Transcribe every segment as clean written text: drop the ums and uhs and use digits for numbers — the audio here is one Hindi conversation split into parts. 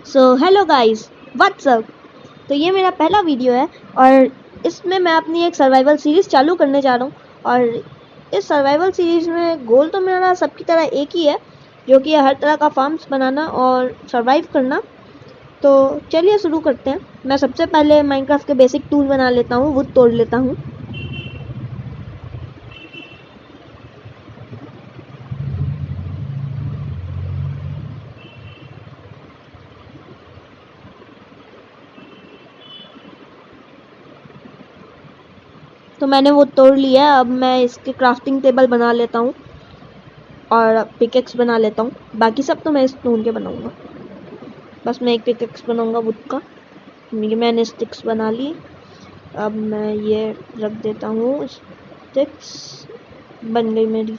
So hello guys, what's up. तो ये मेरा पहला वीडियो है और इसमें मैं अपनी एक सर्वाइवल सीरीज़ चालू करने जा रहा हूँ। और इस सर्वाइवल सीरीज़ में गोल तो मेरा सबकी तरह एक ही है, जो कि हर तरह का फार्म्स बनाना और सर्वाइव करना। तो चलिए शुरू करते हैं। मैं सबसे पहले माइनक्राफ्ट के बेसिक टूल बना लेता हूँ, वुड तोड़ लेता हूँ। तो मैंने वो तोड़ लिया। अब मैं इसके क्राफ्टिंग टेबल बना लेता हूँ और पिकेक्स बना लेता हूँ। बाकी सब तो मैं स्टोन के बनाऊँगा। बस मैं एक पिकेक्स बनाऊँगा वुड का। मैंने स्टिक्स बना ली। अब मैं ये रख देता हूँ, स्टिक्स बन गई मेरी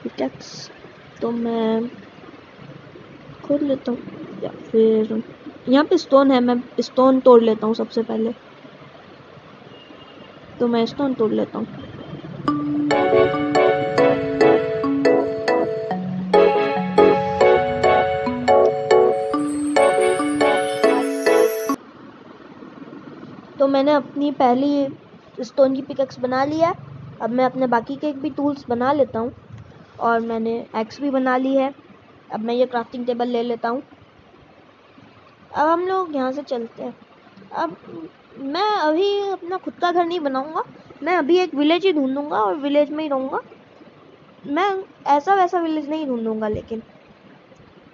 पिकेक्स। तो मैं खोल लेता हूँ, या फिर यहाँ पे स्टोन है, मैं स्टोन तोड़ लेता हूँ सबसे पहले। तो मैं स्टोन तोड़ लेता हूँ। तो मैंने अपनी पहली स्टोन की पिकेक्स बना लिया। अब मैं अपने बाकी के भी टूल्स बना लेता हूँ और मैंने एक्स भी बना ली है। अब मैं ये क्राफ्टिंग टेबल ले लेता हूँ। अब हम लोग यहाँ से चलते हैं। अब मैं अभी अपना खुद का घर नहीं बनाऊंगा, मैं अभी एक विलेज ही ढूंढूंगा और विलेज में ही रहूँगा। मैं ऐसा वैसा विलेज नहीं ढूंढूंगा, लेकिन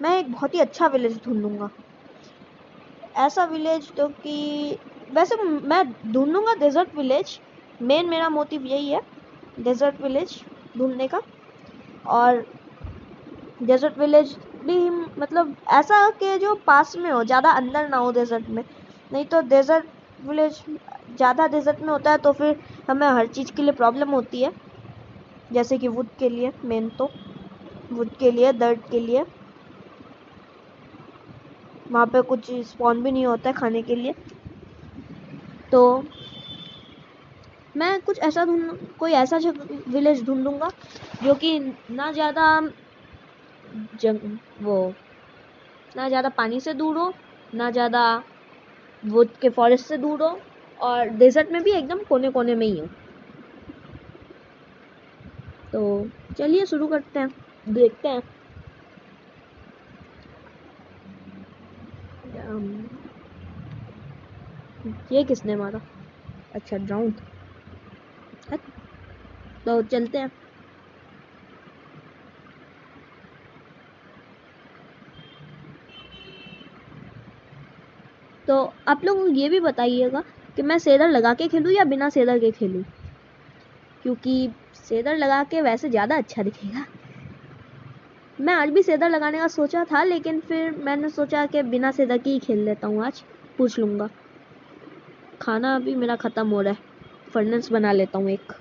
मैं एक बहुत ही अच्छा विलेज ढूंढूंगा। ऐसा विलेज जो कि वैसे मैं ढूंढूंगा डेजर्ट विलेज। मेन मेरा मोटिव यही है, डेजर्ट विलेज ढूंढने का। और डेजर्ट विलेज भी मतलब ऐसा कि जो पास में हो, ज़्यादा अंदर ना हो डेजर्ट में। नहीं तो डेजर्ट विलेज ज़्यादा डेजर्ट में होता है तो फिर हमें हर चीज़ के लिए प्रॉब्लम होती है। जैसे कि वुड के लिए, मेन तो वुड के लिए, दर्द के लिए वहाँ पे कुछ स्पॉन भी नहीं होता है खाने के लिए। तो मैं कुछ ऐसा कोई ऐसा विलेज ढूंढूंगा जो कि ना ज़्यादा ना ज़्यादा पानी से दूर हो, ना ज़्यादा वुड के फॉरेस्ट से दूर हो, और डेजर्ट में भी एकदम कोने कोने में ही हो। तो चलिए शुरू करते हैं, देखते हैं। ये किसने मारा? अच्छा, ड्राउन। तो चलते हैं। तो आप लोग ये भी बताइएगा कि मैं शेडर लगा के खेलूँ या बिना शेडर के खेलूँ, क्योंकि शेडर लगा के वैसे ज़्यादा अच्छा दिखेगा। मैं आज भी शेडर लगाने का सोचा था, लेकिन फिर मैंने सोचा कि बिना शेडर के ही खेल लेता हूँ। आज पूछ लूँगा। खाना अभी मेरा ख़त्म हो रहा है, फर्नेस बना लेता हूँ एक।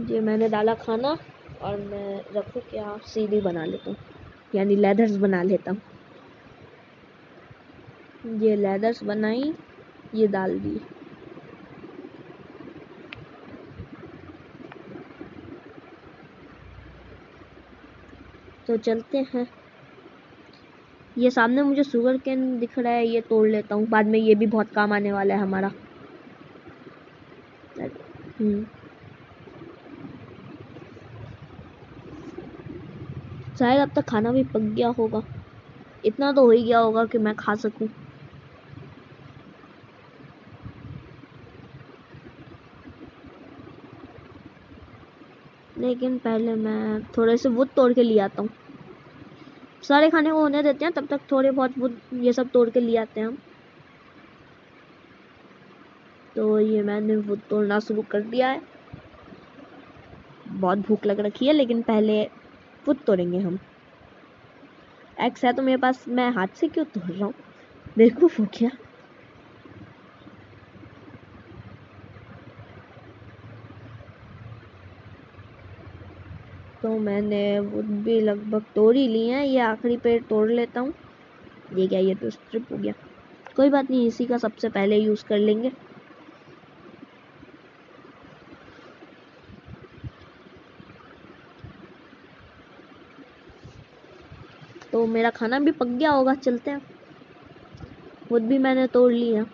ये मैंने डाला खाना, और मैं रखूँ क्या, सीढ़ी बना लेता हूँ, यानी लेदर्स बना लेता हूँ। ये लेदर्स बनाई, ये डाल दी। तो चलते हैं। ये सामने मुझे शुगर केन दिख रहा है, ये तोड़ लेता हूँ, बाद में ये भी बहुत काम आने वाला है हमारा। शायद अब तक खाना भी पक गया होगा, इतना तो हो ही गया होगा कि मैं खा सकूं। लेकिन पहले मैं थोड़े से वुड तोड़ के ले आता हूँ। सारे खाने को होने देते हैं, तब तक थोड़े बहुत वुड ये सब तोड़ के ले आते हैं हम। तो ये मैंने वुड तोड़ना शुरू कर दिया है। बहुत भूख लग रखी है, लेकिन पहले वुड तोड़ेंगे हम। एक्स है तो मेरे पास, मैं हाथ से क्यों तोड़ रहा हूँ, बेवकूफ हो क्या? तो मैंने वुड भी लगभग तोड़ ही ली है। ये आखिरी पेड़ तोड़ लेता हूँ। ये क्या, ये तो स्ट्रिप हो गया। कोई बात नहीं, इसी का सबसे पहले यूज़ कर लेंगे। तो मेरा खाना भी पक गया होगा। चलते हैं। वुड भी मैंने तोड़ लिया।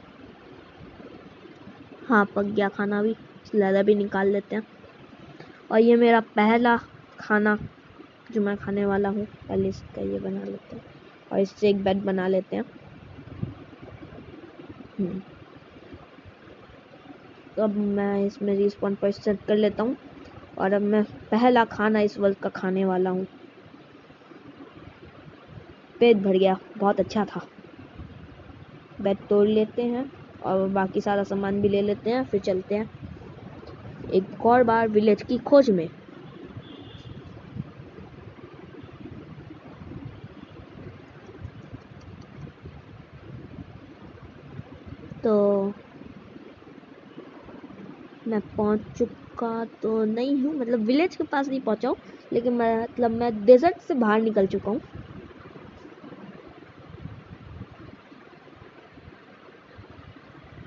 हाँ, पक गया खाना भी। लैदा भी निकाल लेते हैं। और ये मेरा पहला खाना जो मैं खाने वाला हूँ। पहले इसका ये बना लेते हैं और इससे एक बेड बना लेते हैं। तो अब मैं इसमें रिस्पॉन पर सेट कर लेता हूँ और अब मैं पहला खाना इस वर्ल्ड का खाने वाला हूँ। पेट भर गया, बहुत अच्छा था। बेड तोड़ लेते हैं और बाकी सारा सामान भी ले लेते हैं, फिर चलते हैं एक और बार विलेज की खोज में। तो मैं पहुंच चुका तो नहीं हूँ, मतलब विलेज के पास नहीं पहुंचा हूँ, लेकिन मैं डेजर्ट से बाहर निकल चुका हूँ।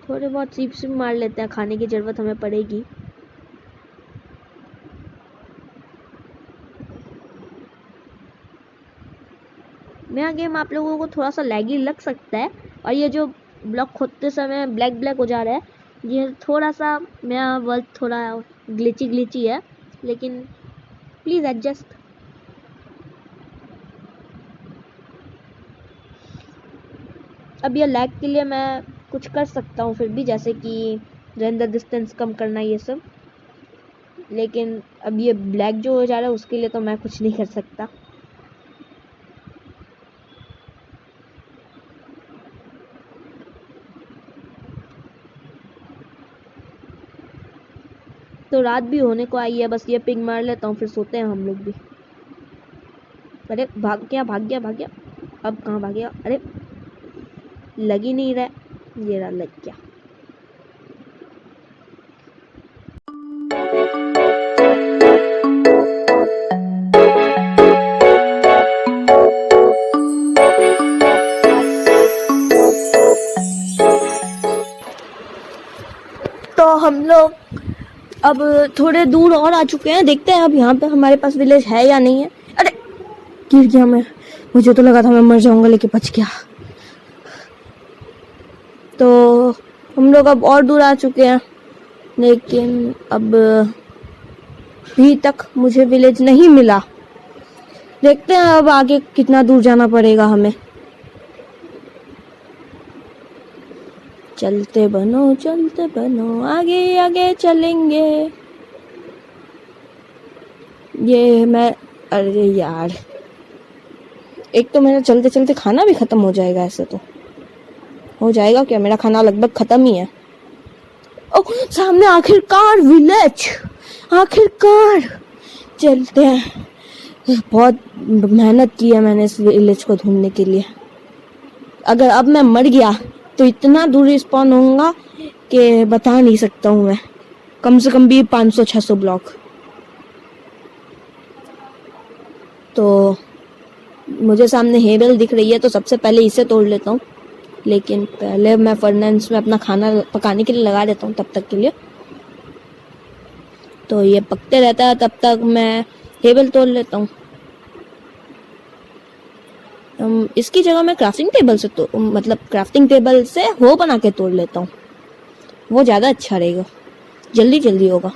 थोड़े बहुत सीप से मार लेते हैं, खाने की ज़रूरत हमें पड़ेगी। मेरा गेम आप लोगों को थोड़ा सा लैगी लग सकता है और ये जो ब्लॉक खोदते समय ब्लैक ब्लैक हो जा रहा है, ये थोड़ा सा मेरा वर्ल्ड थोड़ा ग्लिची है, लेकिन प्लीज़ एडजस्ट। अब ये लैग के लिए मैं कुछ कर सकता हूँ फिर भी, जैसे कि रेंडर डिस्टेंस कम करना, ये सब। लेकिन अब ये ब्लैक जो हो जा रहा है उसके लिए तो मैं कुछ नहीं कर सकता। तो रात भी होने को आई है, बस ये पिंग मार लेता हूँ, फिर सोते हैं हम लोग भी। अरे भाग गया। अब कहाँ भाग गया? अरे लग ही नहीं रहा। ये रहा, लग गया। तो हम लोग अब थोड़े दूर और आ चुके हैं। देखते हैं अब यहाँ पे हमारे पास विलेज है या नहीं है। अरे गिर गया मैं, मुझे तो लगा था मैं मर जाऊंगा, लेकिन बच गया। तो हम लोग अब और दूर आ चुके हैं, लेकिन अब भी तक मुझे विलेज नहीं मिला। देखते हैं अब आगे कितना दूर जाना पड़ेगा हमें। चलते बनो आगे आगे चलेंगे। ये मैं, अरे यार, एक तो मेरा चलते चलते खाना भी खत्म हो जाएगा। ऐसे तो हो जाएगा क्या, मेरा खाना लगभग खत्म ही है। ओ सामने आखिरकार विलेज, आखिरकार। चलते हैं। बहुत मेहनत की है मैंने इस विलेज को ढूंढने के लिए। अगर अब मैं मर गया तो इतना दूर रिस्पॉन होऊंगा कि बता नहीं सकता हूँ मैं। कम से कम भी 500-600 ब्लॉक। तो मुझे सामने हेबल दिख रही है, तो सबसे पहले इसे तोड़ लेता हूँ। लेकिन पहले मैं फर्नेस में अपना खाना पकाने के लिए लगा देता हूँ, तब तक के लिए। तो ये पकते रहता है, तब तक मैं हेबल तोड़ लेता हूँ। इसकी जगह मैं क्राफ्टिंग टेबल से मतलब क्राफ्टिंग टेबल से हो बना के तोड़ लेता हूँ। वो ज़्यादा अच्छा रहेगा, जल्दी जल्दी होगा।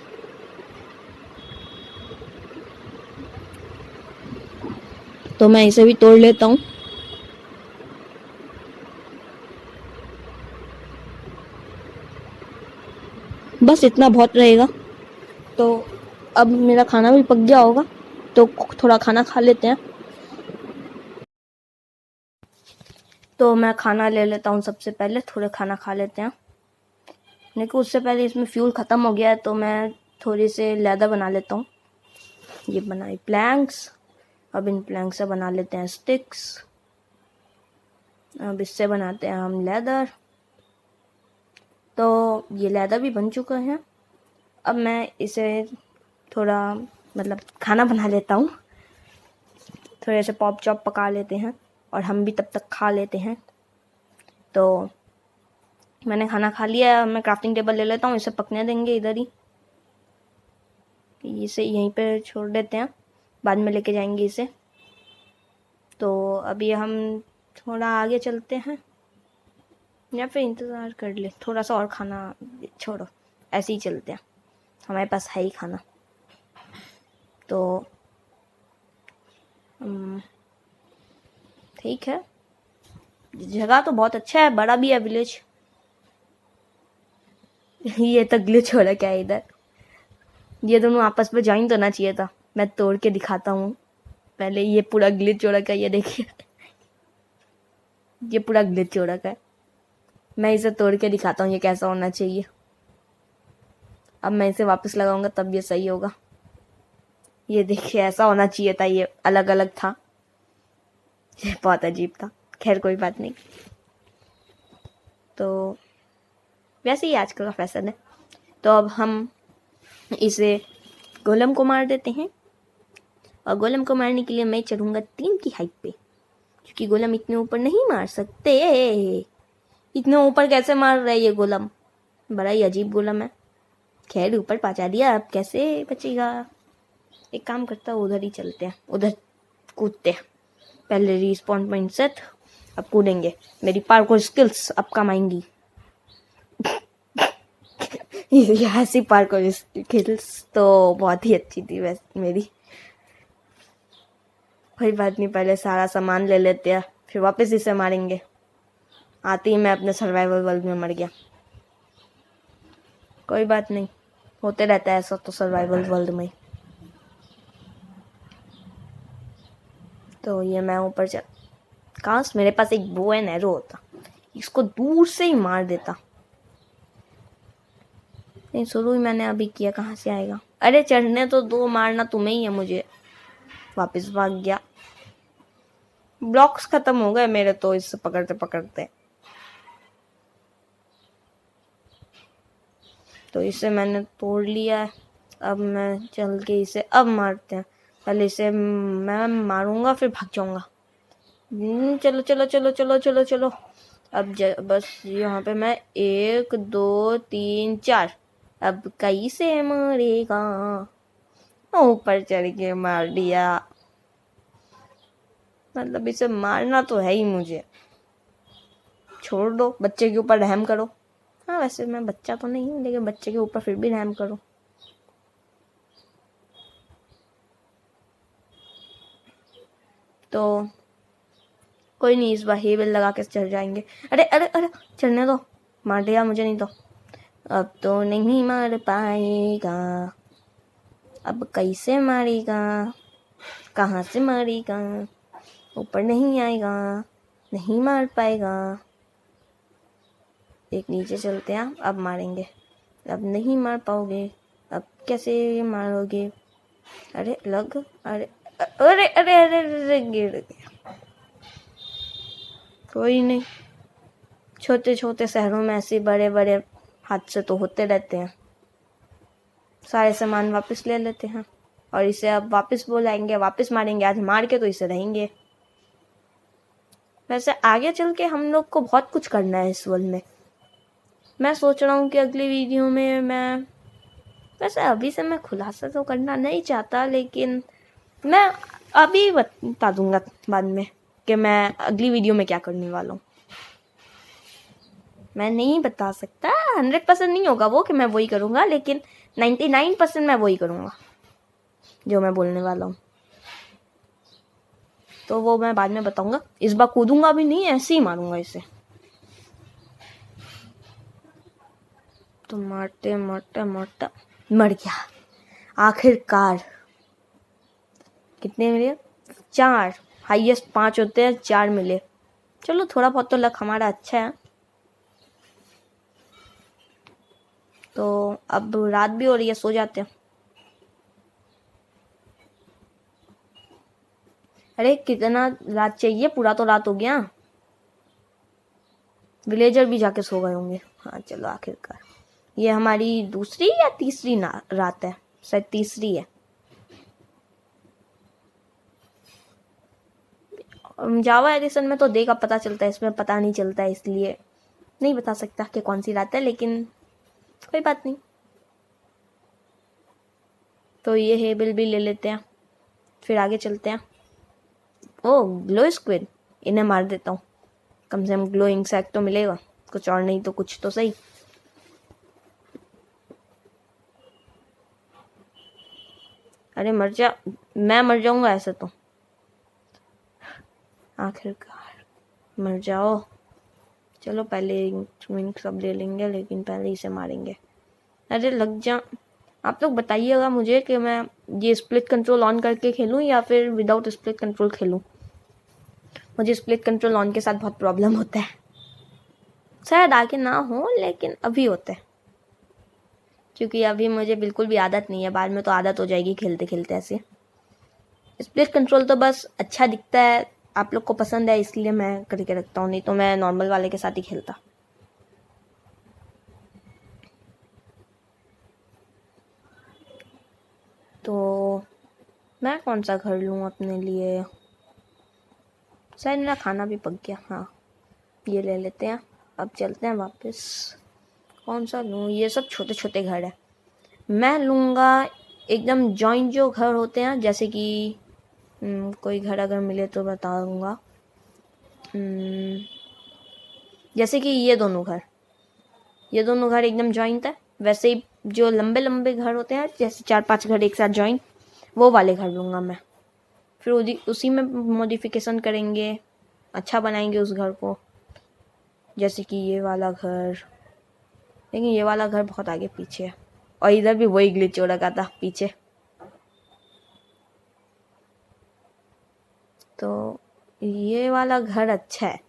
तो मैं इसे भी तोड़ लेता हूँ। बस इतना बहुत रहेगा। तो अब मेरा खाना भी पक गया होगा, तो थोड़ा खाना खा लेते हैं। तो मैं खाना ले लेता हूँ। सबसे पहले थोड़े खाना खा लेते हैं, लेकिन उससे पहले इसमें फ्यूल ख़त्म हो गया है, तो मैं थोड़ी से लेदर बना लेता हूँ। ये बनाई प्लैंक्स। अब इन प्लैंक्स से बना लेते हैं स्टिक्स। अब इससे बनाते हैं हम लेदर। तो ये लेदर भी बन चुका है। अब मैं इसे थोड़ा मतलब खाना बना लेता हूँ। थोड़े से पॉप चॉप पका लेते हैं और हम भी तब तक खा लेते हैं। तो मैंने खाना खा लिया। मैं क्राफ्टिंग टेबल ले लेता हूँ, इसे पकने देंगे इधर ही। इसे यहीं पे छोड़ देते हैं, बाद में लेके जाएंगे इसे। तो अभी हम थोड़ा आगे चलते हैं या फिर इंतज़ार कर ले, थोड़ा सा और खाना छोड़ो, ऐसे ही चलते हैं, हमारे पास है ही खाना। तो ठीक है, जगह तो बहुत अच्छा है, बड़ा भी है विलेज। ये तो ग्लिच हो रहा क्या है इधर, ये दोनों आपस में ज्वाइन तो ना चाहिए था। मैं तोड़ के दिखाता हूँ पहले, ये पूरा ग्लिच हो रखा है, ये देखिए ये पूरा ग्लिच हो रखा है। मैं इसे तोड़ के दिखाता हूँ ये कैसा होना चाहिए। अब मैं इसे वापस लगाऊंगा तब ये सही होगा। ये देखिए ऐसा होना चाहिए था, ये अलग अलग था, ये बहुत अजीब था। खैर कोई बात नहीं, तो वैसे ही आजकल का फैशन है। तो अब हम इसे गोलम को मार देते हैं, और गोलम को मारने के लिए मैं चढ़ूंगा 3 की हाइट पे, क्योंकि गोलम इतने ऊपर नहीं मार सकते। इतने ऊपर कैसे मार रहा है ये गोलम, बड़ा ही अजीब गोलम है। खैर ऊपर पहुंचा दिया, अब कैसे बचेगा। एक काम करता हूँ, उधर ही चलते हैं, उधर कूदते हैं। पहले रिस्पॉन्ड पॉइंट सेट, अब कूदेंगे, मेरी पार्कोर स्किल्स अब काम आएंगी। ऐसी पार्कोर स्किल्स तो बहुत ही अच्छी थी वैसे मेरी। कोई बात नहीं, पहले सारा सामान ले लेते हैं, फिर वापस इसे मारेंगे। आते ही मैं अपने सर्वाइवल वर्ल्ड में मर गया। कोई बात नहीं, होते रहता है ऐसा तो सर्वाइवल वर्ल्ड में। तो ये मैं ऊपर चल, काश मेरे पास एक बो एंड एरो होता, इसको दूर से ही मार देता। नहीं, शुरू ही मैंने अभी किया, कहाँ से आएगा। अरे चढ़ने तो दो, मारना तुम्हें ही है मुझे। वापस भाग गया, ब्लॉक्स खत्म हो गए मेरे तो इससे पकड़ते पकड़ते। तो इसे मैंने तोड़ लिया है, अब मैं चल के इसे अब मारते हैं। पहले इसे मैं मारूंगा फिर भाग जाऊंगा। चलो चलो चलो चलो चलो चलो। अब बस यहाँ पे मैं 1 2 3 4, अब कैसे मारेगा। ऊपर चढ़ के मार दिया, मतलब इसे मारना तो है ही मुझे। छोड़ दो, बच्चे के ऊपर रहम करो। हाँ वैसे मैं बच्चा तो नहीं हूँ, लेकिन बच्चे के ऊपर फिर भी रहम करो। तो कोई नहीं, इस बार हेबल लगा के चढ़ जाएंगे। अरे अरे अरे, चढ़ने दो, मार दिया मुझे नहीं तो। अब तो नहीं मार पाएगा, अब कैसे मारेगा, कहाँ से मारेगा। ऊपर नहीं आएगा, नहीं मार पाएगा। एक नीचे चलते हैं, अब मारेंगे। अब नहीं मार पाओगे, अब कैसे मारोगे। अरे लग, अरे अरे अरे अरे, अरे गिर गया। कोई नहीं, छोटे छोटे शहरों में ऐसे बड़े बड़े हादसे तो होते रहते हैं। सारे सामान वापस ले लेते हैं, और इसे अब वापस बुलाएंगे, वापस मारेंगे। आज मार के तो इसे रहेंगे। वैसे आगे चल के हम लोग को बहुत कुछ करना है इस वर्ल्ड में। मैं सोच रहा हूँ कि अगली वीडियो में मैं, वैसे अभी से मैं खुलासा तो करना नहीं चाहता, लेकिन मैं अभी बता दूंगा बाद में कि मैं अगली वीडियो में क्या करने वाला हूँ। मैं नहीं बता सकता, 100% नहीं होगा वो कि मैं वही करूँगा, लेकिन 99% मैं वही करूँगा जो मैं बोलने वाला हूँ। तो वो मैं बाद में बताऊंगा। इस बार कूदूंगा भी नहीं, ऐसे ही मारूंगा इसे। तो मारते मारते मारते मर गया आखिरकार। कितने मिले? 4, हाईएस्ट 5 होते हैं, 4 मिले। चलो थोड़ा बहुत तो लक हमारा अच्छा है। तो अब रात भी हो रही है, सो जाते हैं। अरे कितना रात चाहिए, पूरा तो रात हो गया। विलेजर भी जाके सो गए होंगे। हाँ चलो, आखिरकार ये हमारी दूसरी या तीसरी रात है, शायद तीसरी है। जावा एडिशन में तो डे का पता चलता है, इसमें पता नहीं चलता है, इसलिए नहीं बता सकता कि कौन सी रात है, लेकिन कोई बात नहीं। तो ये हेबल भी ले लेते हैं, फिर आगे चलते हैं। ओ ग्लो स्क्विड, इन्हें मार देता हूँ, कम से कम ग्लो इंसेक्ट तो मिलेगा, कुछ और नहीं तो कुछ तो सही। अरे मर जा, मैं मर जाऊंगा ऐसे तो, आखिरकार मर जाओ। चलो पहले विंग सब ले लेंगे, लेकिन पहले इसे मारेंगे। अरे लग जा। आप लोग बताइएगा मुझे कि मैं ये स्प्लिट कंट्रोल ऑन करके खेलूं या फिर विदाउट स्प्लिट कंट्रोल खेलूं। मुझे स्प्लिट कंट्रोल ऑन के साथ बहुत प्रॉब्लम होता है, शायद आगे ना हो लेकिन अभी होता है, क्योंकि अभी मुझे बिल्कुल भी आदत नहीं है, बाद में तो आदत हो जाएगी खेलते खेलते ऐसे। स्प्लिट कंट्रोल तो बस अच्छा दिखता है, आप लोग को पसंद है इसलिए मैं करके रखता हूँ, नहीं तो मैं नॉर्मल वाले के साथ ही खेलता। तो मैं कौन सा घर लूँ अपने लिए, शायद मेरा खाना भी पक गया, हाँ ये ले लेते हैं। अब चलते हैं वापस। कौन सा लूँ, ये सब छोटे छोटे घर है, मैं लूँगा एकदम जॉइंट जो घर होते हैं, जैसे कि कोई घर अगर मिले तो बताऊँगा। जैसे कि ये दोनों घर एकदम जॉइंट है, वैसे ही जो लंबे लंबे घर होते हैं, जैसे 4-5 घर एक साथ जॉइंट, वो वाले घर लूँगा मैं। फिर उसी में मॉडिफिकेशन करेंगे, अच्छा बनाएंगे उस घर को, जैसे कि ये वाला घर। लेकिन ये वाला घर बहुत आगे पीछे है, और इधर भी वही ग्लिच हो रखा था पीछे। तो ये वाला घर अच्छा है,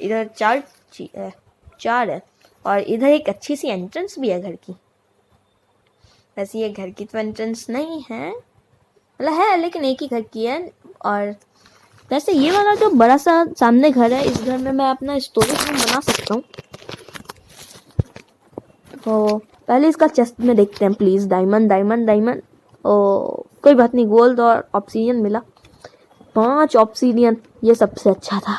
इधर 4 है, और इधर एक अच्छी सी एंट्रेंस भी है घर की। वैसे ये घर की तो एंट्रेंस नहीं है, मतलब है लेकिन एक ही घर की है। और वैसे ये वाला जो बड़ा सा सामने घर है, इस घर में मैं अपना स्टोरेज रूम बना सकता हूँ। तो पहले इसका चेस्ट में देखते हैं प्लीज। डायमंड ओ कोई बात नहीं, गोल्ड और ऑब्सीडियन मिला, 5 ऑब्सीडियन, ये सबसे अच्छा था।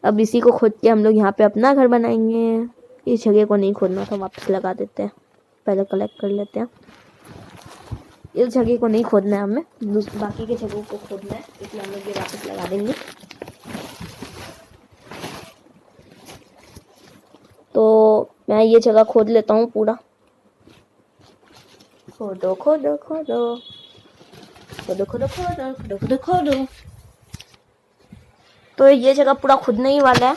अब इसी को खोद के हम लोग यहाँ पे अपना घर बनाएंगे। इस जगह को नहीं खोदना था, वापस लगा देते हैं, पहले कलेक्ट कर लेते हैं। इस जगह को नहीं खोदना है हमें, बाकी के जगहों को खोदना है, इसलिए हम लोग ये वापस लगा देंगे। तो मैं ये जगह खोद लेता हूँ पूरा। खोदो खोदो खोदो खोदो खोदो खोदो खोदो खोदो खोदो। तो ये जगह पूरा खुदने ही वाला है।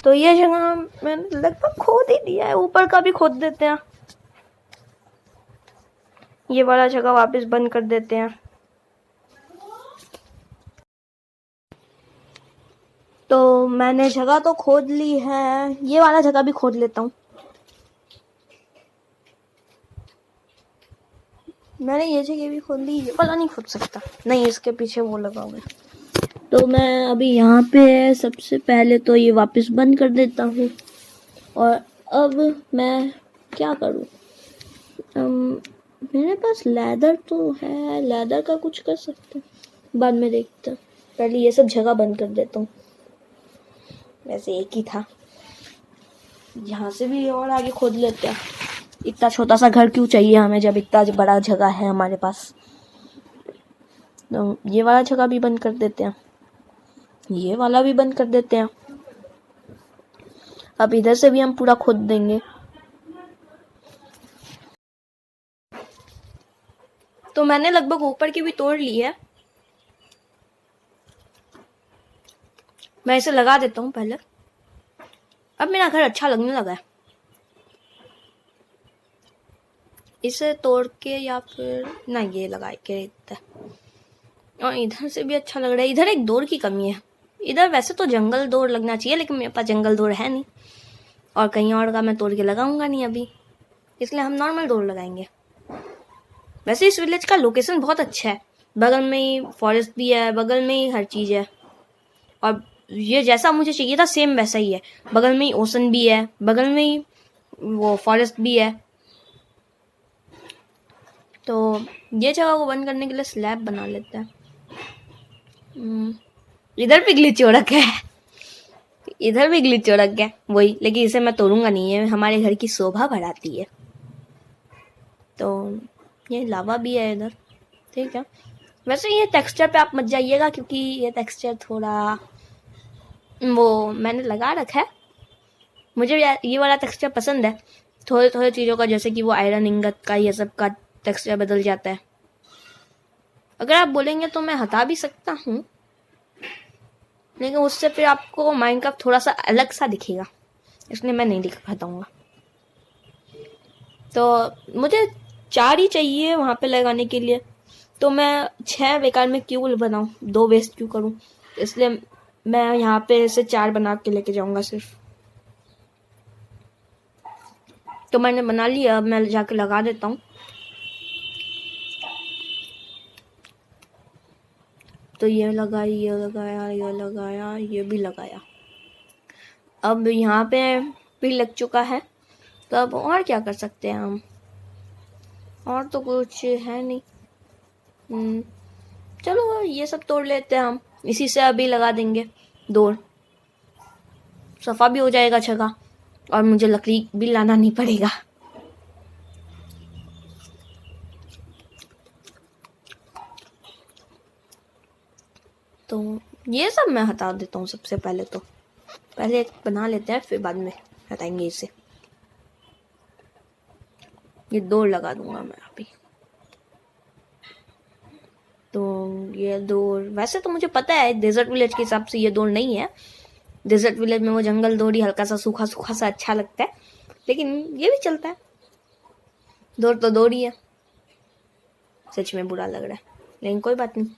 तो ये जगह मैंने लगभग खोद ही दिया है, ऊपर का भी खोद देते हैं। ये वाला जगह वापस बंद कर देते हैं। तो मैंने जगह तो खोद ली है, ये वाला जगह भी खोद लेता हूँ। मैंने ये जगह भी खोद ली, ये वाला नहीं खोद सकता, नहीं इसके पीछे वो लगा हुआ है। तो मैं अभी यहाँ पे सबसे पहले तो ये वापस बंद कर देता हूँ। और अब मैं क्या करूँ, मेरे पास लेदर तो है, लेदर का कुछ कर सकते हैं, बाद में देखते हैं। पहले ये सब जगह बंद कर देता हूँ। वैसे एक ही था, यहाँ से भी और आगे खोद लेते हैं। इतना छोटा सा घर क्यों चाहिए हमें जब इतना बड़ा जगह है हमारे पास। तो ये वाला जगह भी बंद कर देते हैं, ये वाला भी बंद कर देते हैं। अब इधर से भी हम पूरा खोद देंगे। तो मैंने लगभग ऊपर की भी तोड़ ली है, मैं इसे लगा देता हूँ पहले। अब मेरा घर अच्छा लगने लगा है। इसे तोड़ के या फिर ना ये लगा के देता है, और इधर से भी अच्छा लग रहा है। इधर एक डोर की कमी है, इधर वैसे तो जंगल डोर लगना चाहिए, लेकिन मेरे पास जंगल डोर है नहीं, और कहीं और का मैं तोड़ के लगाऊंगा नहीं अभी, इसलिए हम नॉर्मल डोर लगाएंगे। वैसे इस विलेज का लोकेशन बहुत अच्छा है, बगल में ही फॉरेस्ट भी है, बगल में ही हर चीज़ है, और ये जैसा मुझे चाहिए था सेम वैसा ही है। बगल में ही ओशन भी है, बगल में ही वो फॉरेस्ट भी है। तो ये जगह को बंद करने के लिए स्लैब बना लेते हैं। इधर भी ग्लिच हो रखा है, इधर भी ग्लिच हो रखा है वही, लेकिन इसे मैं तोड़ूंगा नहीं, है हमारे घर की शोभा बढ़ाती है। तो ये लावा भी है इधर, ठीक है। वैसे ये टेक्सचर पे आप मत जाइएगा, क्योंकि ये टेक्सचर थोड़ा वो मैंने लगा रखा है। मुझे ये वाला टेक्सचर पसंद है। थोड़े थोड़े चीज़ों का, जैसे कि वो आयरन इंगत का, ये सब का टेक्सचर बदल जाता है। अगर आप बोलेंगे तो मैं हटा भी सकता हूँ, लेकिन उससे फिर आपको माइनक्राफ्ट थोड़ा सा अलग सा दिखेगा, इसलिए मैं नहीं हटाऊँगा। तो मुझे 4 ही चाहिए वहाँ पे लगाने के लिए, तो मैं 6 बेकार में क्यों बनाऊँ, 2 वेस्ट क्यों करूँ, इसलिए मैं यहाँ पे से 4 बना के लेके जाऊँगा सिर्फ। तो मैंने बना लिया, अब मैं जाके लगा देता हूँ। तो ये लगाया, ये लगाया, ये लगाया, ये भी लगाया। अब यहाँ पे भी लग चुका है, तो अब और क्या कर सकते हैं हम, और तो कुछ है नहीं। चलो ये सब तोड़ लेते हैं हम, इसी से अभी लगा देंगे डोर, सफ़ा भी हो जाएगा जगह, और मुझे लकड़ी भी लाना नहीं पड़ेगा। तो ये सब मैं हटा देता हूँ सबसे पहले। तो पहले एक बना लेते हैं, फिर बाद में हटाएंगे इसे। ये डोर लगा दूंगा मैं अभी। तो ये डोर, वैसे तो मुझे पता है डेजर्ट विलेज के हिसाब से ये डोर नहीं है। डेजर्ट विलेज में वो जंगल डोर ही हल्का सा सूखा सूखा सा अच्छा लगता है, लेकिन ये भी चलता है। डोर तो डोर ही है। सच में बुरा लग रहा है, लेकिन कोई बात नहीं।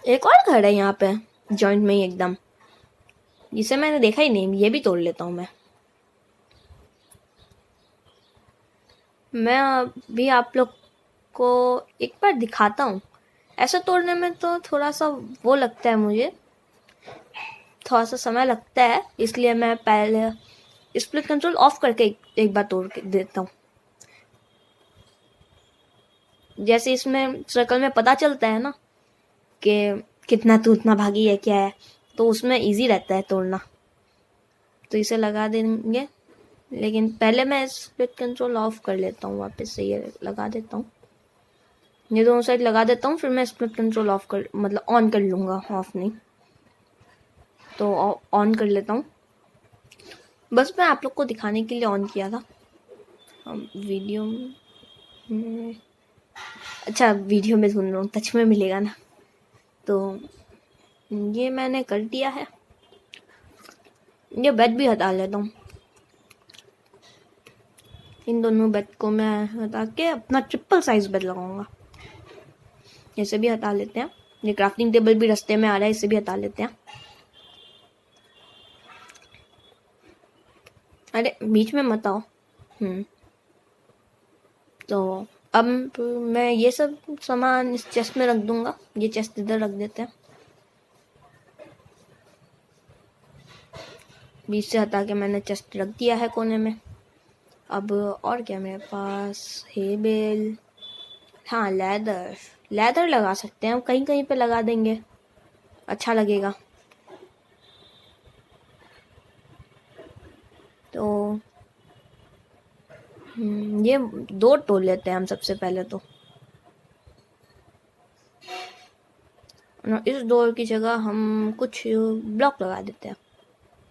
एक और घर है यहाँ पे जॉइंट में ही एकदम, जिसे मैंने देखा ही नहीं। ये भी तोड़ लेता हूँ मैं अभी आप लोग को एक बार दिखाता हूँ। ऐसे तोड़ने में तो थोड़ा सा वो लगता है, मुझे थोड़ा सा समय लगता है, इसलिए मैं पहले स्प्लिट कंट्रोल ऑफ करके एक बार तोड़ के देता हूँ। जैसे इसमें सर्कल में पता चलता है ना कि कितना टूटना भागी है क्या है, तो उसमें इजी रहता है तोड़ना। तो इसे लगा देंगे, लेकिन पहले मैं स्प्लिट कंट्रोल ऑफ कर लेता हूँ वापस से। ये लगा देता हूँ, ये दोनों साइड लगा देता हूँ, फिर मैं स्प्लिट कंट्रोल ऑफ कर मतलब ऑन कर लूँगा, ऑफ नहीं। तो ऑन कर लेता हूँ, बस मैं आप लोग को दिखाने के लिए ऑन किया था। वीडियो में, अच्छा वीडियो में सुन रहा हूँ, टच में मिलेगा ना। तो ये मैंने कर दिया है। ये बेड भी हटा लेता हूँ, इन दोनों बेड को मैं हटा के अपना ट्रिपल साइज बेड लगाऊंगा। इसे भी हटा लेते हैं। ये क्राफ्टिंग टेबल भी रास्ते में आ रहा है, इसे भी हटा लेते हैं। अरे बीच में मत आओ। तो अब मैं ये सब सामान इस चेस्ट में रख दूंगा। ये चेस्ट इधर रख देते हैं, बीच से हटा के मैंने चेस्ट रख दिया है कोने में। अब और क्या मेरे पास है, बेल, हाँ लेदर लगा सकते हैं, कहीं कहीं पे लगा देंगे, अच्छा लगेगा। तो ये 2 तोड़ लेते हैं हम सबसे पहले। तो इस डोर की जगह हम कुछ ब्लॉक लगा देते हैं।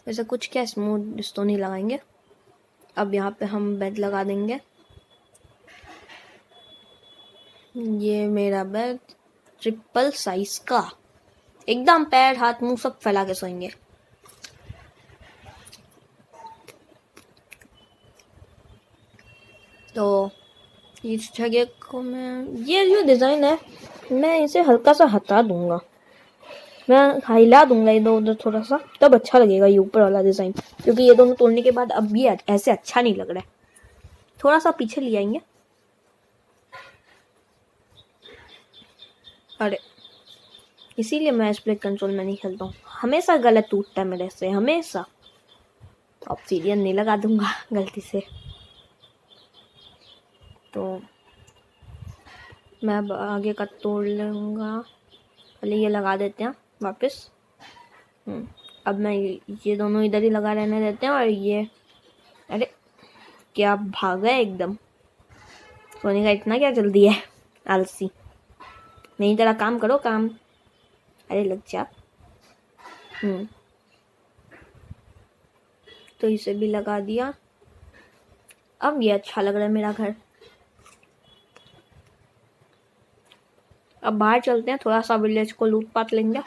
वैसे कुछ क्या, स्मूथ स्टोन ही लगाएंगे। अब यहाँ पे हम बेड लगा देंगे। ये मेरा बेड ट्रिपल साइज का, एकदम पैर हाथ मुंह सब फैला के सोएंगे। तो इस जगह को मैं, ये जो डिज़ाइन है मैं इसे हल्का सा हटा दूंगा, मैं हिला दूंगा इधर उधर थोड़ा सा, तब अच्छा लगेगा ये ऊपर वाला डिज़ाइन। क्योंकि ये दोनों तोड़ने के बाद अब ये ऐसे अच्छा नहीं लग रहा है। थोड़ा सा पीछे ले आएंगे। अरे इसीलिए मैं स्प्लिट कंट्रोल में नहीं खेलता हूँ, हमेशा गलत टूटता है मेरे से, हमेशा। ऑब्सीडियन नहीं लगा दूंगा गलती से। तो मैं अब आगे का तोड़ लूँगा, पहले ये लगा देते हैं वापस। अब मैं ये दोनों इधर ही लगा रहने देते हैं, और ये अरे क्या भागा है एकदम। सोने का इतना क्या जल्दी है, आलसी। नहीं तेरा काम करो काम। अरे लग जा। तो इसे भी लगा दिया। अब ये अच्छा लग रहा है मेरा घर। अब बाहर चलते हैं, थोड़ा सा विलेज को लूट पाट लेंगे।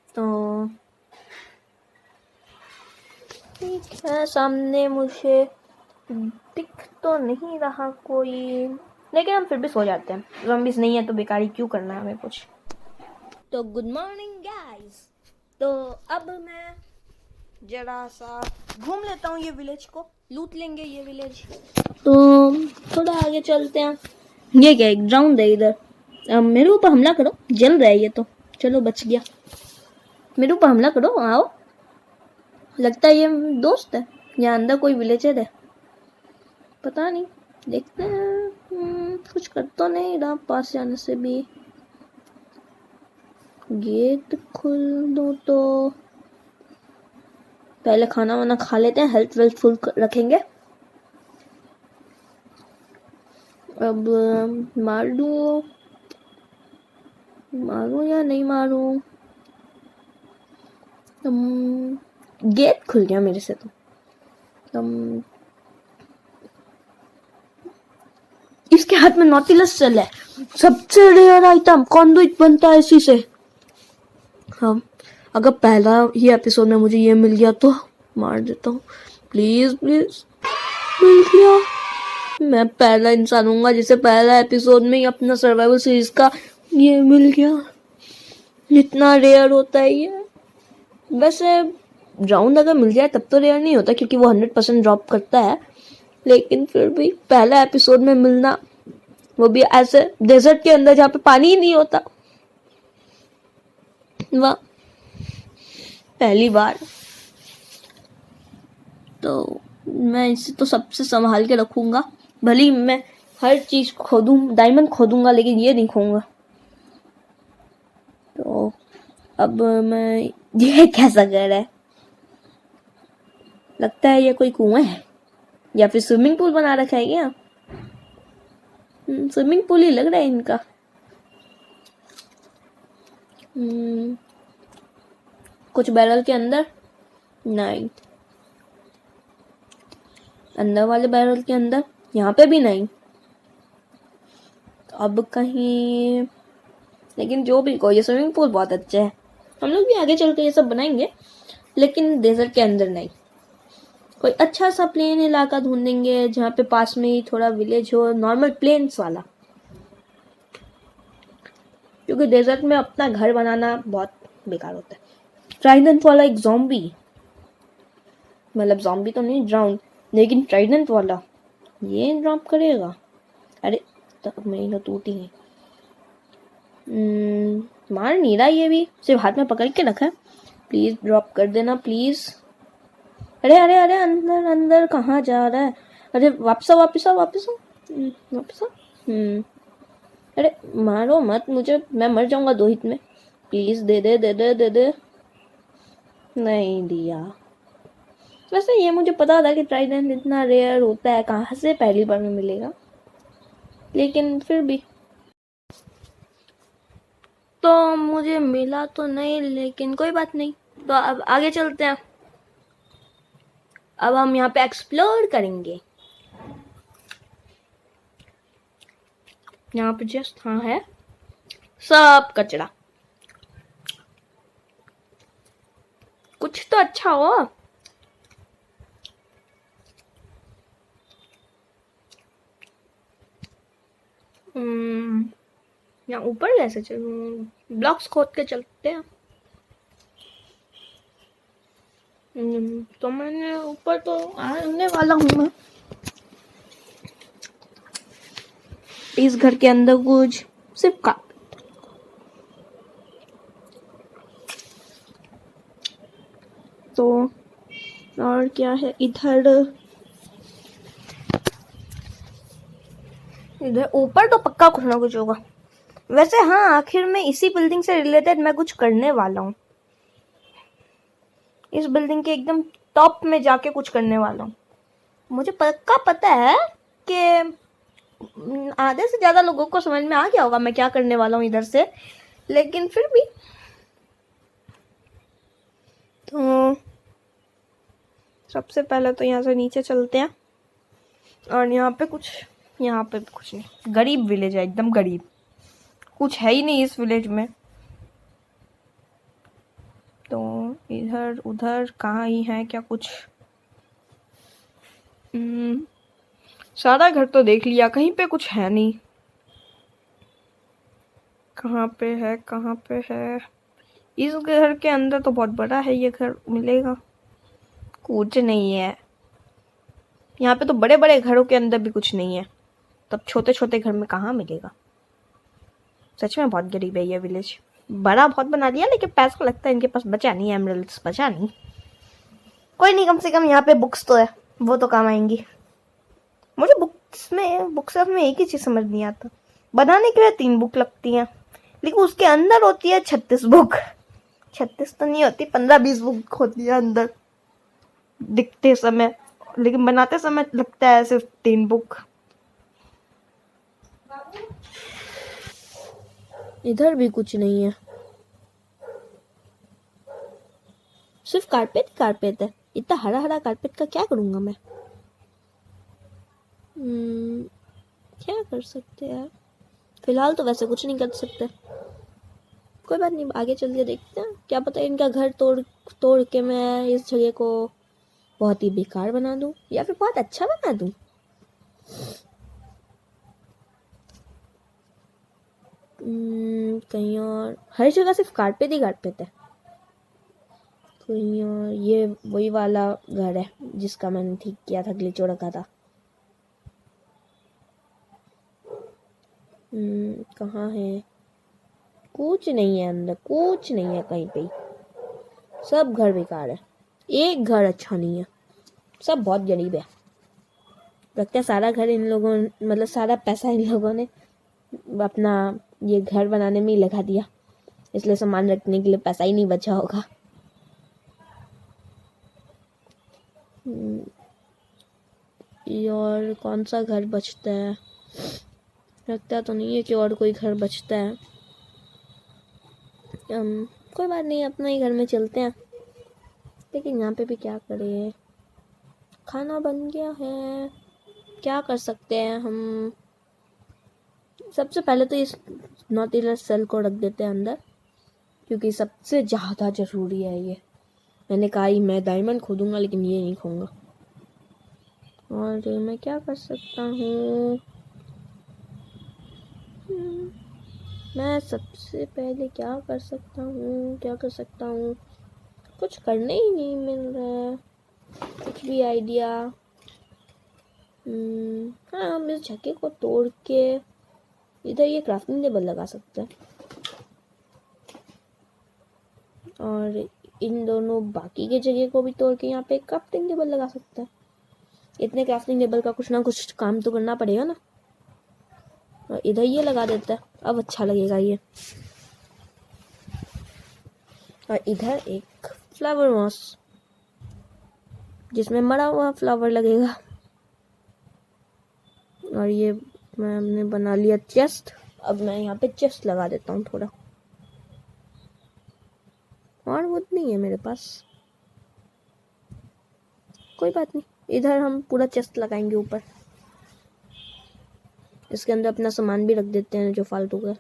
तो ठीक है, सामने मुझे दिख तो नहीं रहा कोई, लेकिन हम फिर भी सो जाते हैं। ज़ॉम्बीज़ नहीं है तो बेकारी क्यों करना है हमें कुछ। तो गुड मॉर्निंग गाइस। तो अब मैं जरा सा घूम लेता हूँ, ये विलेज को लूट लेंगे ये विलेज। तो थोड़ा आगे चलते हैं। ये क्या एक ग्राउंड है इधर। मेरे ऊपर हमला करो, जल रहा है ये तो। चलो बच गया। मेरे ऊपर हमला करो, आओ। लगता है ये दोस्त है या अंदर कोई विलेजर है, पता नहीं। देखते हैं। कुछ कर तो नहीं रहा पास जाने से भी। गेट खोल दो तो पहले खाना वाना खा लेते हैं, हेल्थ वेल्थ फुल रखेंगे। अब मारूं या नहीं मारूं। गेट खुल गया मेरे से तो। इसके हाथ में नॉटिलस चल है, सबसे रेयर आइटम। कॉन्डुइट बनता है इसी से। हाँ, अगर पहला ही एपिसोड में मुझे ये मिल गया तो मार देता हूँ। प्लीज प्लीज मिल गया। मैं पहला इंसान हूँगा जिसे पहला एपिसोड में ही अपना सर्वाइवल सीरीज का ये मिल गया। इतना रेयर होता है ये। वैसे राउंड अगर मिल जाए तब तो रेयर नहीं होता, क्योंकि वो 100% ड्रॉप करता है। लेकिन फिर भी पहला एपिसोड में मिलना, वो भी ऐसे डेजर्ट के अंदर जहाँ पे पानी ही नहीं होता, वाह, पहली बार। तो मैं इसे तो सबसे संभाल के रखूंगा। भले ही मैं हर चीज खोदूं, डायमंड खोदूंगा, लेकिन ये नहीं खोऊंगा। तो अब मैं ये कैसा घर है, लगता है ये कोई कुआं है या फिर स्विमिंग पूल बना रखा है क्या। स्विमिंग पूल ही लग रहा है इनका। कुछ बैरल के अंदर नहीं, अंदर वाले बैरल के अंदर, यहाँ पे भी नहीं। अब कहीं, लेकिन जो भी को, ये स्विमिंग पूल बहुत अच्छा है। हम लोग भी आगे चल के ये सब बनाएंगे, लेकिन डेजर्ट के अंदर नहीं। कोई अच्छा सा प्लेन इलाका ढूंढेंगे जहाँ पे पास में ही थोड़ा विलेज हो, नॉर्मल प्लेन्स वाला। क्योंकि डेजर्ट में अपना घर बनाना बहुत बेकार होता है। ट्राइडेंट वाला एक ज़ॉम्बी, मतलब ज़ॉम्बी तो नहीं, ड्राउन, लेकिन ट्राइडेंट वाला ये ड्रॉप करेगा। अरे तो मेरी तो टूटी है। मार नहीं रहा ये भी, सिर्फ हाथ में पकड़ के रखा है। प्लीज ड्रॉप कर देना प्लीज। अरे अरे अरे अंदर अंदर कहाँ जा रहा है। अरे वापस आओ वापस आओ वापस आओ वापस आओ। अरे मारो मत मुझे, मैं मर जाऊंगा 2 हिट में। प्लीज दे दे दे दे दे दे। नहीं दिया। वैसे ये मुझे पता था कि ट्राइडेंट इतना रेयर होता है, कहाँ से पहली बार में मिलेगा, लेकिन फिर भी तो मुझे मिला तो नहीं, लेकिन कोई बात नहीं। तो अब आगे चलते हैं। अब हम यहाँ पे एक्सप्लोर करेंगे। यहाँ पे जस्ट हाँ है सब कचरा। कुछ तो अच्छा हो। यहाँ ऊपर कैसे चलूं, ब्लॉक्स खोद के चलते हैं। तो मैंने ऊपर तो आने वाला हूँ मैं। इस घर के अंदर कुछ सिर्फ का तो और क्या है इधर। इधर ऊपर तो पक्का कुछ ना कुछ होगा। वैसे हाँ, आखिर में इसी बिल्डिंग से रिलेटेड मैं कुछ करने वाला हूँ। इस बिल्डिंग के एकदम टॉप में जाके कुछ करने वाला हूँ। मुझे पक्का पता है कि आधे से ज़्यादा लोगों को समझ में आ गया होगा मैं क्या करने वाला हूँ इधर से, लेकिन फिर भी तो सबसे पहले तो यहाँ से नीचे चलते हैं। और यहाँ पे कुछ नहीं, गरीब विलेज है, एकदम गरीब, कुछ है ही नहीं इस विलेज में। तो इधर उधर कहाँ ही है क्या कुछ। सारा घर तो देख लिया, कहीं पे कुछ है नहीं। कहाँ पे है? इस घर के अंदर तो बहुत बड़ा है ये घर, मिलेगा कुछ नहीं है। यहाँ पे तो बड़े बड़े घरों के अंदर भी कुछ नहीं है, तब छोटे छोटे घर में कहाँ मिलेगा। सच में बहुत गरीब है ये विलेज। बड़ा बहुत बना दिया, लेकिन पैसा लगता है इनके पास बचा नहीं, एमरल्ड्स बचा नहीं। कोई नहीं, कम से कम यहाँ पे बुक्स तो है, वो तो काम आएंगी। मुझे बुक्स में एक ही चीज समझ नहीं आता, बनाने के लिए 3 बुक लगती हैं, लेकिन उसके अंदर होती है 36 बुक। 36 तो नहीं होती, 15-20 बुक होती है अंदर दिखते समय, लेकिन बनाते समय लगता है सिर्फ 3 बुक। इधर भी कुछ नहीं है, सिर्फ कारपेट है। इतना हरा हरा कारपेट का क्या करूंगा मैं? क्या कर सकते हैं? फिलहाल तो वैसे कुछ नहीं कर सकते। कोई बात नहीं, आगे चल के देखते हैं। क्या पता इनका घर तोड़ के मैं इस जगह को बहुत ही बेकार बना दूं, या फिर बहुत अच्छा बना दूं। कहीं और, हर जगह सिर्फ कारपेट ही कारपेट है। कहीं और ये वही वाला घर है जिसका मैंने ठीक किया था, ग्लिच हो रखा था। कहाँ है? कुछ नहीं है अंदर, कुछ नहीं है कहीं पे। सब घर बेकार है, एक घर अच्छा नहीं है, सब बहुत गरीब है। लगता है सारा घर इन लोगों, मतलब सारा पैसा इन लोगों ने अपना ये घर बनाने में ही लगा दिया, इसलिए सामान रखने के लिए पैसा ही नहीं बचा होगा। और कौन सा घर बचता है? लगता तो नहीं है कि और कोई घर बचता है। कोई बात नहीं, अपना ही घर में चलते हैं। लेकिन यहाँ पे भी क्या करें, खाना बन गया है, क्या कर सकते हैं हम। सबसे पहले तो इस नॉटिलस सेल को रख देते हैं अंदर, क्योंकि सबसे ज़्यादा ज़रूरी है ये। मैंने कहा ही मैं डायमंड खोदूंगा, लेकिन ये नहीं खोऊंगा। और मैं क्या कर सकता हूँ? मैं सबसे पहले क्या कर सकता हूँ? कुछ करने ही नहीं मिल रहा है, कुछ भी आइडिया। हाँ, हम इस जगह को तोड़ के इधर ये क्राफ्टिंग टेबल लगा सकते हैं, और इन दोनों बाकी के जगह को भी तोड़ के यहाँ पे क्राफ्टिंग टेबल लगा सकते हैं। इतने क्राफ्टिंग टेबल का कुछ ना कुछ काम तो करना पड़ेगा ना। और इधर ये लगा देता है, अब अच्छा लगेगा ये। और इधर एक फ्लावर मॉस, जिसमें मरा हुआ फ्लावर लगेगा। और ये मैंने बना लिया चेस्ट। अब मैं यहाँ पे चेस्ट लगा देता हूँ थोड़ा, और वो नहीं है मेरे पास। कोई बात नहीं, इधर हम पूरा चेस्ट लगाएंगे ऊपर। इसके अंदर अपना सामान भी रख देते हैं जो फालतू का।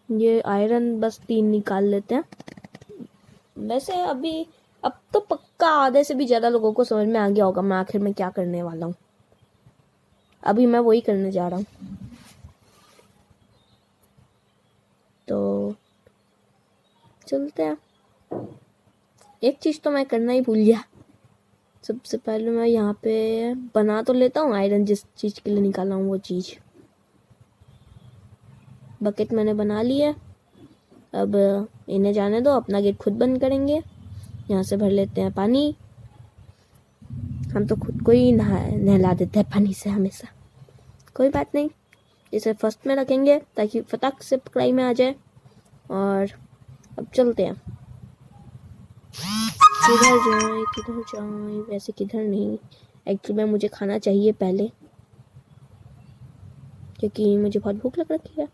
ये आयरन बस 3 निकाल लेते हैं। वैसे अब तो पक्का आधे से भी ज़्यादा लोगों को समझ में आ गया होगा मैं आखिर में क्या करने वाला हूँ। अभी मैं वही करने जा रहा हूँ। तो चलते हैं। एक चीज़ तो मैं करना ही भूल गया। सबसे पहले मैं यहाँ पे बना तो लेता हूँ आयरन, जिस चीज़ के लिए निकाला हूँ वो चीज़। बकेट मैंने बना लिया। अब इन्हें जाने दो, अपना गेट खुद बंद करेंगे। यहाँ से भर लेते हैं पानी। हम तो खुद को ही नहला देते हैं पानी से हमेशा। कोई बात नहीं, इसे फर्स्ट में रखेंगे ताकि फटाक से पकड़ाई में आ जाए। और अब चलते हैं। किधर जाएं वैसे किधर नहीं, एक्चुअली में मुझे खाना चाहिए पहले क्योंकि मुझे बहुत भूख लग रखी है।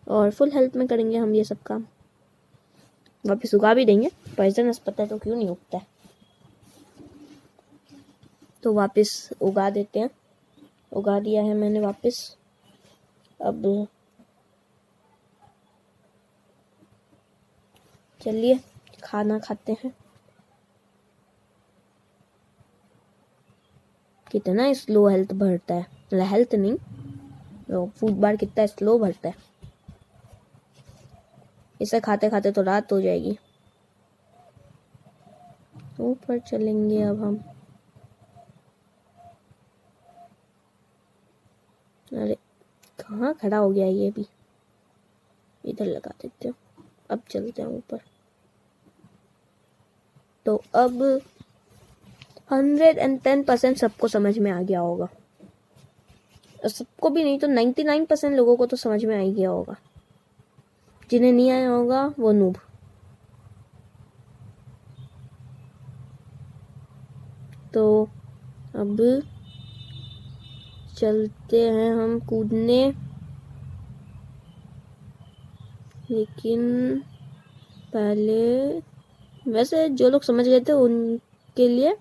और फुल हेल्थ में करेंगे हम ये सब काम। वापस उगा भी देंगे, पॉइजनस पता है तो क्यों नहीं उगता है, तो वापस उगा देते हैं। उगा दिया है मैंने वापस। अब चलिए खाना खाते हैं। कितना स्लो हेल्थ बढ़ता है, मतलब हेल्थ नहीं, तो फूड बार कितना स्लो बढ़ता है। इसे खाते खाते तो रात हो जाएगी। ऊपर चलेंगे अब हम। अरे कहाँ खड़ा हो गया ये भी, इधर लगा देते हैं। अब चलते हैं ऊपर। तो अब 110% सबको समझ में आ गया होगा, सबको भी नहीं तो 99% लोगों को तो समझ में आ ही गया होगा। जिन्हें नहीं आया होगा वो नूब। तो अब चलते हैं हम कूदने, लेकिन पहले वैसे जो लोग समझ गए थे उनके लिए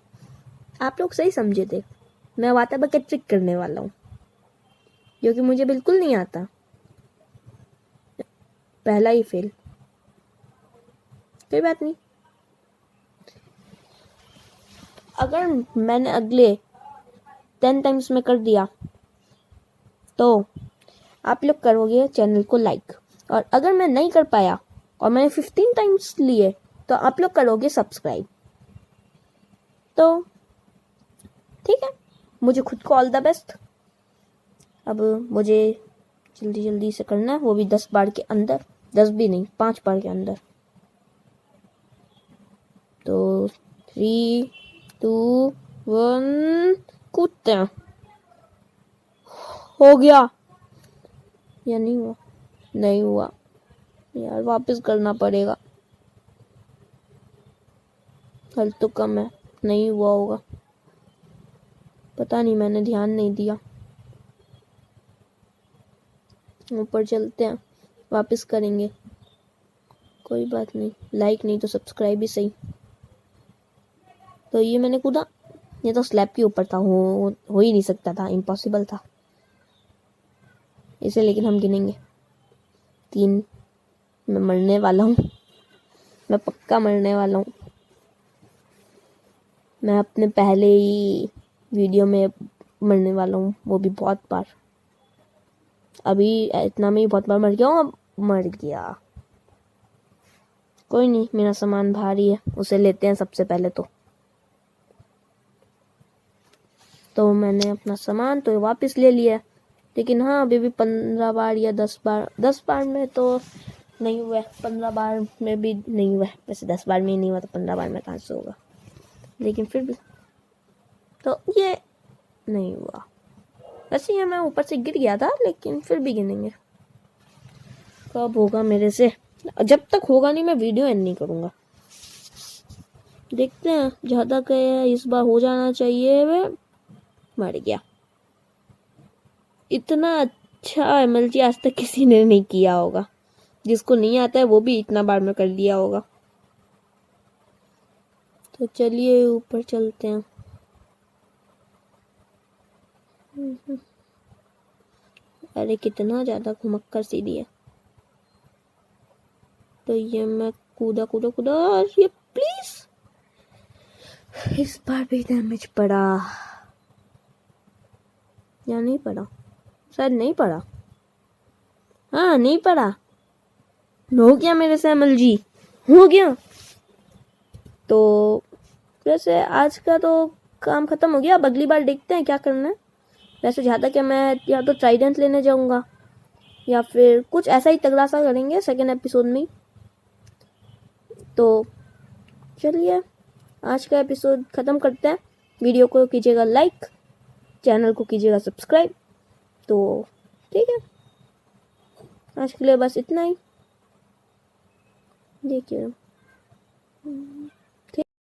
आप लोग सही समझे थे। मैं वाटर बकेट ट्रिक करने वाला हूँ जो कि मुझे बिल्कुल नहीं आता, पहला ही फेल। कोई बात नहीं, अगर मैंने अगले 10 टाइम्स में कर दिया तो आप लोग करोगे चैनल को लाइक, और अगर मैं नहीं कर पाया और मैंने 15 टाइम्स लिए तो आप लोग करोगे सब्सक्राइब। तो ठीक है, मुझे खुद को ऑल द बेस्ट। अब मुझे जल्दी जल्दी से करना है, वो भी 10 बार के अंदर, 10 भी नहीं 5 बार के अंदर। तो 3 2 1 कूदते हैं। हो गया या नहीं हुआ? नहीं हुआ यार, वापस करना पड़ेगा। हेल्थ तो कम है, नहीं हुआ होगा, पता नहीं, मैंने ध्यान नहीं दिया। ऊपर चलते हैं, वापस करेंगे, कोई बात नहीं। लाइक नहीं तो सब्सक्राइब ही सही। तो ये मैंने कूदा, ये तो स्लैब के ऊपर था, हो ही नहीं सकता था, इम्पॉसिबल था इसे। लेकिन हम गिनेंगे 3। मैं मरने वाला हूँ, मैं पक्का मरने वाला हूँ। मैं अपने पहले ही वीडियो में मरने वाला हूँ, वो भी बहुत बार। अभी इतना में ही बहुत बार मर गया हूँ, अब मर गया। कोई नहीं, मेरा सामान भारी है, उसे लेते हैं सबसे पहले। तो मैंने अपना सामान तो वापस ले लिया, लेकिन हाँ अभी भी 15 बार या 10 बार में तो नहीं हुआ, 15 बार में भी नहीं हुआ। वैसे 10 बार में ही नहीं हुआ तो 15 बार में कहाँ से होगा, लेकिन फिर भी तो ये नहीं हुआ। वैसे ये मैं ऊपर से गिर गया था, लेकिन फिर भी गिनेंगे। कब होगा मेरे से? जब तक होगा नहीं मैं वीडियो एंड नहीं करूँगा। देखते हैं, ज़्यादा क्या इस बार हो जाना चाहिए। वे मर गया। इतना अच्छा एमएलजी आज तक किसी ने नहीं किया होगा, जिसको नहीं आता है वो भी इतना बार में कर लिया होगा। तो चलिए ऊपर चलते हैं। अरे कितना ज्यादा घुमक्कर सीढ़ी है। तो ये मैं कूदा कूदा कूदा, ये प्लीज इस बार भी डैमेज पड़ा या नहीं पड़ा? शायद नहीं पड़ा। हाँ नहीं पड़ा। हो गया मेरे से एमएलजी, हो गया। तो वैसे आज का तो काम खत्म हो गया। अब अगली बार देखते हैं क्या करना है। वैसे ज़्यादा क्या, मैं या तो ट्राइडेंट लेने जाऊंगा या फिर कुछ ऐसा ही तगड़ा सा करेंगे सेकेंड एपिसोड में। तो चलिए आज का एपिसोड ख़त्म करते हैं। वीडियो को कीजिएगा लाइक, चैनल को कीजिएगा सब्सक्राइब। तो ठीक है, आज के लिए बस इतना ही। देखिए